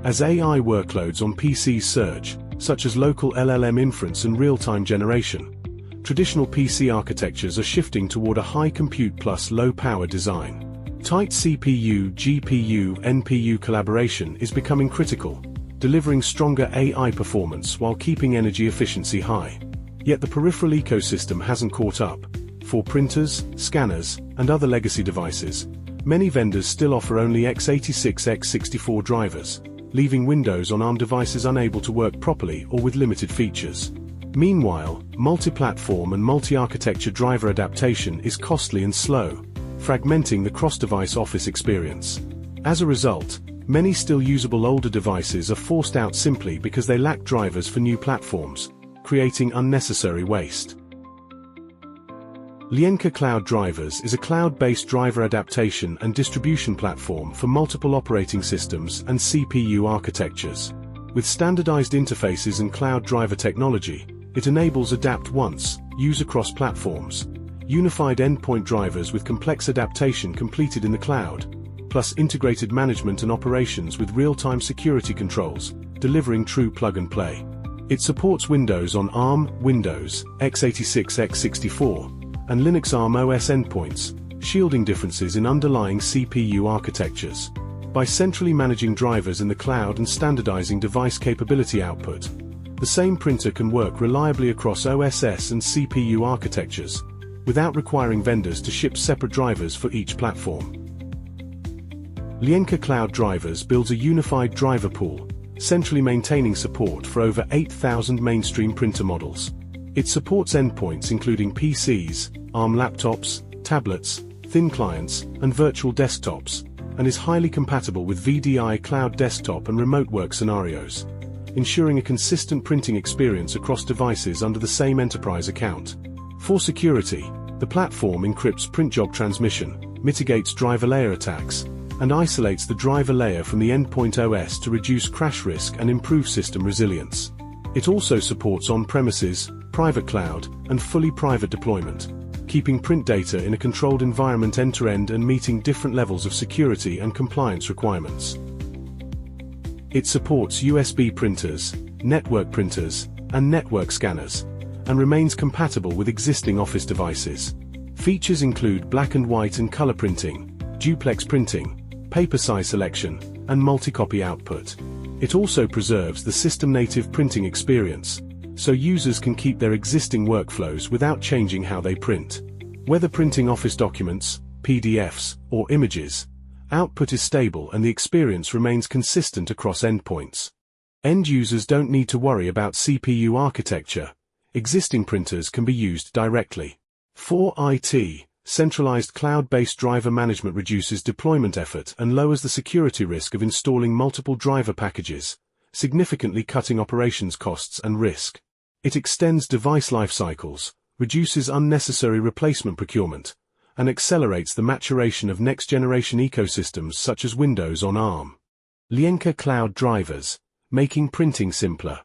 As AI workloads on PCs surge, such as local LLM inference and real-time generation, traditional PC architectures are shifting toward a high compute plus low power design. Tight CPU, GPU, NPU collaboration is becoming critical, delivering stronger AI performance while keeping energy efficiency high. Yet the peripheral ecosystem hasn't caught up. For printers, scanners, and other legacy devices, many vendors still offer only x86 x64 drivers, leaving Windows on ARM devices unable to work properly or with limited features. Meanwhile, multi-platform and multi-architecture driver adaptation is costly and slow, fragmenting the cross-device Office experience. As a result, many still usable older devices are forced out simply because they lack drivers for new platforms, creating unnecessary waste. Lianke Cloud Drivers is a cloud-based driver adaptation and distribution platform for multiple operating systems and CPU architectures. With standardized interfaces and cloud driver technology, it enables adapt once, use across platforms, unified endpoint drivers with complex adaptation completed in the cloud, plus integrated management and operations with real-time security controls, delivering true plug-and-play. It supports Windows on ARM, Windows, x86 x64, and Linux ARM OS endpoints, shielding differences in underlying CPU architectures. By centrally managing drivers in the cloud and standardizing device capability output, the same printer can work reliably across OSS and CPU architectures, without requiring vendors to ship separate drivers for each platform. Lianke Cloud Drivers builds a unified driver pool, centrally maintaining support for over 8,000 mainstream printer models. It supports endpoints including PCs, ARM laptops, tablets, thin clients, and virtual desktops, and is highly compatible with VDI cloud desktop and remote work scenarios, ensuring a consistent printing experience across devices under the same enterprise account. For security, the platform encrypts print job transmission, mitigates driver layer attacks, and isolates the driver layer from the endpoint OS to reduce crash risk and improve system resilience. It also supports on-premises, private cloud, and fully private deployment, keeping print data in a controlled environment end-to-end and meeting different levels of security and compliance requirements. It supports USB printers, network printers, and network scanners, and remains compatible with existing Office devices. Features include black and white and color printing, duplex printing, paper size selection, and multi-copy output. It also preserves the system-native printing experience, so users can keep their existing workflows without changing how they print. Whether printing Office documents, PDFs, or images, output is stable and the experience remains consistent across endpoints. End users don't need to worry about CPU architecture. Existing printers can be used directly. For IT, centralized cloud-based driver management reduces deployment effort and lowers the security risk of installing multiple driver packages, significantly cutting operations costs and risk. It extends device life cycles, reduces unnecessary replacement procurement, and accelerates the maturation of next-generation ecosystems such as Windows on ARM. Lianke Cloud Drivers, making printing simpler.